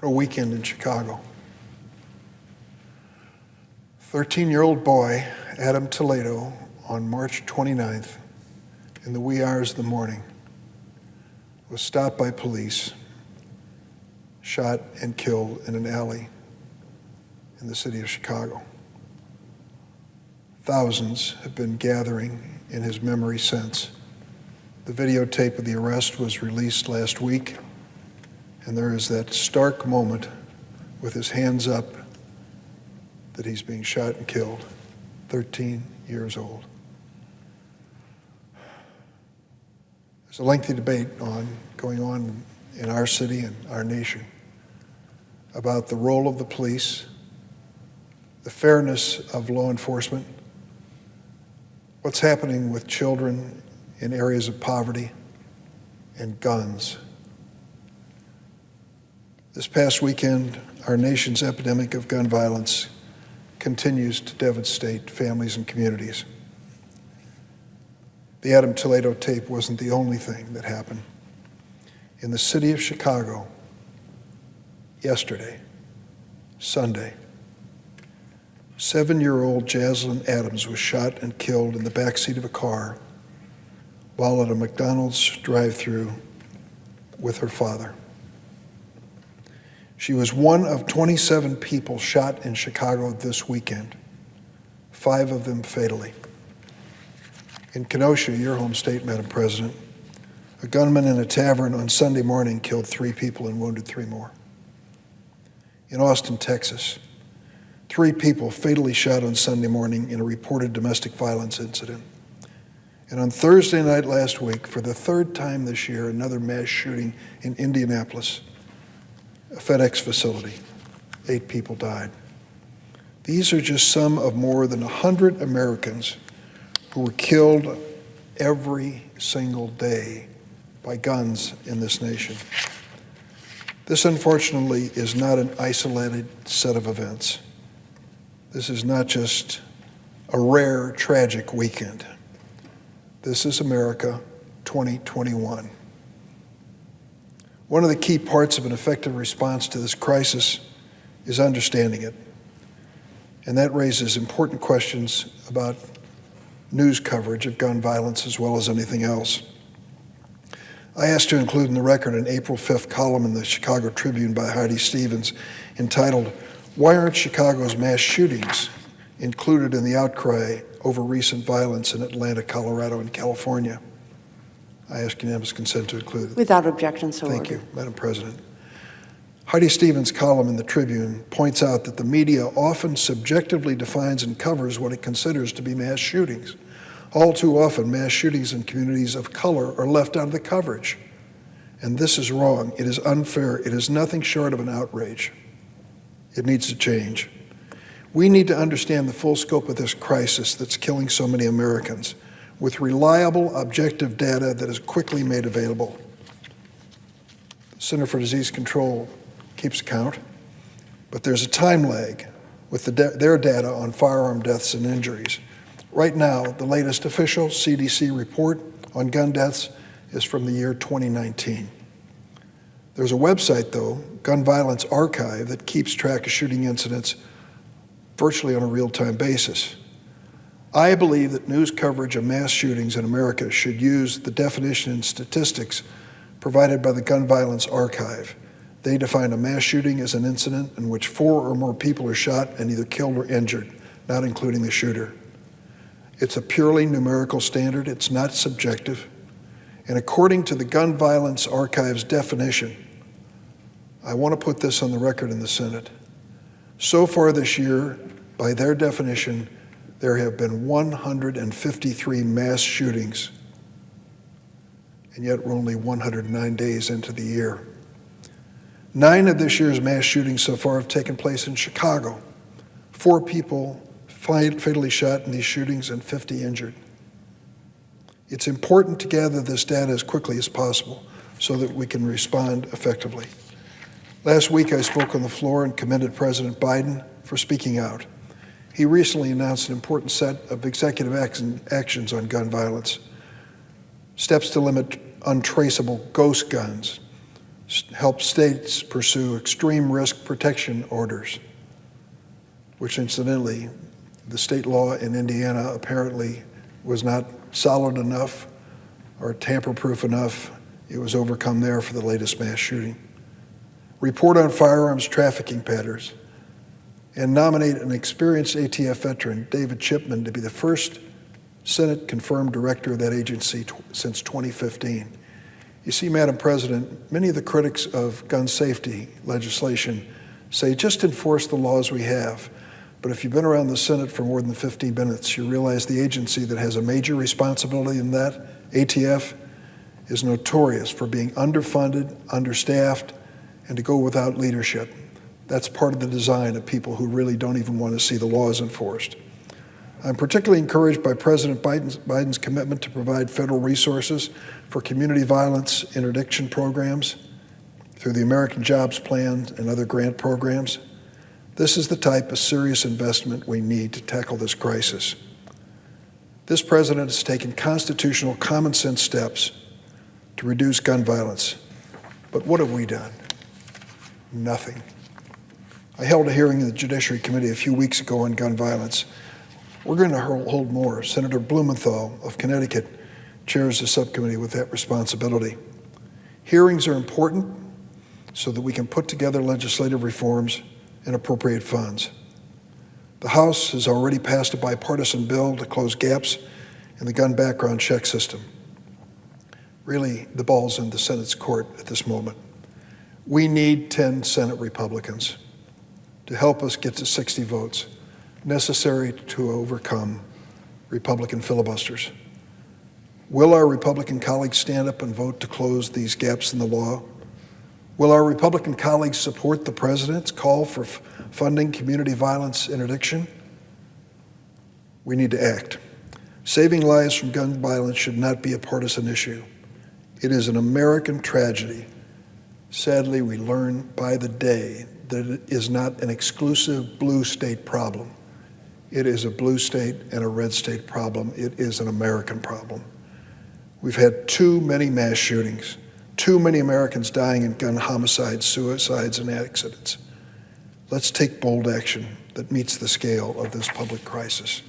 a weekend in Chicago. 13-year-old boy, Adam Toledo, on March 29th, in the wee hours of the morning, was stopped by police, shot and killed in an alley in the city of Chicago. Thousands have been gathering in his memory since. The videotape of the arrest was released last week, and there is that stark moment with his hands up that he's being shot and killed, 13 years old. There's a lengthy debate going on in our city and our nation about the role of the police, the fairness of law enforcement, what's happening with children in areas of poverty, and guns. This past weekend, our nation's epidemic of gun violence continues to devastate families and communities. The Adam Toledo tape wasn't the only thing that happened. In the city of Chicago, yesterday, Sunday, 7-year-old Jaslyn Adams was shot and killed in the backseat of a car while at a McDonald's drive-thru with her father. She was one of 27 people shot in Chicago this weekend, 5 of them fatally. In Kenosha, your home state, Madam President, a gunman in a tavern on Sunday morning killed 3 people and wounded 3 more. In Austin, Texas, 3 people fatally shot on Sunday morning in a reported domestic violence incident. And on Thursday night last week, for the 3rd time this year, another mass shooting in Indianapolis, a FedEx facility. 8 people died. These are just some of more than 100 Americans who were killed every single day by guns in this nation. This, unfortunately, is not an isolated set of events. This is not just a rare, tragic weekend. This is America 2021. One of the key parts of an effective response to this crisis is understanding it. And that raises important questions about news coverage of gun violence as well as anything else. I asked to include in the record an April 5th column in the Chicago Tribune by Heidi Stevens entitled, "Why Aren't Chicago's Mass Shootings Included in the Outcry Over Recent Violence in Atlanta, Colorado, and California?" I ask unanimous consent to include it. Without objection, so ordered. Thank you, Madam President. Heidi Stevens' column in the Tribune points out that the media often subjectively defines and covers what it considers to be mass shootings. All too often, mass shootings in communities of color are left out of the coverage. And this is wrong. It is unfair. It is nothing short of an outrage. It needs to change. We need to understand the full scope of this crisis that's killing so many Americans with reliable, objective data that is quickly made available. The Center for Disease Control keeps account, but there's a time lag with their data on firearm deaths and injuries. Right now, the latest official CDC report on gun deaths is from the year 2019. There's a website, though, Gun Violence Archive, that keeps track of shooting incidents virtually on a real-time basis. I believe that news coverage of mass shootings in America should use the definition and statistics provided by the Gun Violence Archive. They define a mass shooting as an incident in which 4 or more people are shot and either killed or injured, not including the shooter. It's a purely numerical standard. It's not subjective. And according to the Gun Violence Archive's definition, I want to put this on the record in the Senate. So far this year, by their definition, there have been 153 mass shootings, and yet we're only 109 days into the year. 9 of this year's mass shootings so far have taken place in Chicago. 4 people fatally shot in these shootings and 50 injured. It's important to gather this data as quickly as possible so that we can respond effectively. Last week, I spoke on the floor and commended President Biden for speaking out. He recently announced an important set of executive actions on gun violence. Steps to limit untraceable ghost guns, help states pursue extreme risk protection orders, which incidentally, the state law in Indiana apparently was not solid enough or tamper-proof enough. It was overcome there for the latest mass shooting. Report on firearms trafficking patterns, and nominate an experienced ATF veteran, David Chipman, to be the first Senate-confirmed director of that agency since 2015. You see, Madam President, many of the critics of gun safety legislation say just enforce the laws we have. But if you've been around the Senate for more than 15 minutes, you realize the agency that has a major responsibility in that, ATF, is notorious for being underfunded, understaffed, and to go without leadership. That's part of the design of people who really don't even want to see the laws enforced. I'm particularly encouraged by President Biden's commitment to provide federal resources for community violence interdiction programs through the American Jobs Plan and other grant programs. This is the type of serious investment we need to tackle this crisis. This president has taken constitutional common sense steps to reduce gun violence. But what have we done? Nothing. I held a hearing in the Judiciary Committee a few weeks ago on gun violence. We're going to hold more. Senator Blumenthal of Connecticut chairs the subcommittee with that responsibility. Hearings are important so that we can put together legislative reforms and appropriate funds. The House has already passed a bipartisan bill to close gaps in the gun background check system. Really, the ball's in the Senate's court at this moment. We need 10 Senate Republicans to help us get to 60 votes necessary to overcome Republican filibusters. Will our Republican colleagues stand up and vote to close these gaps in the law? Will our Republican colleagues support the president's call for funding community violence interdiction? We need to act. Saving lives from gun violence should not be a partisan issue. It is an American tragedy. Sadly, we learn by the day that it is not an exclusive blue state problem. It is a blue state and a red state problem. It is an American problem. We've had too many mass shootings, too many Americans dying in gun homicides, suicides, and accidents. Let's take bold action that meets the scale of this public crisis.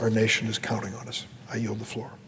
Our nation is counting on us. I yield the floor.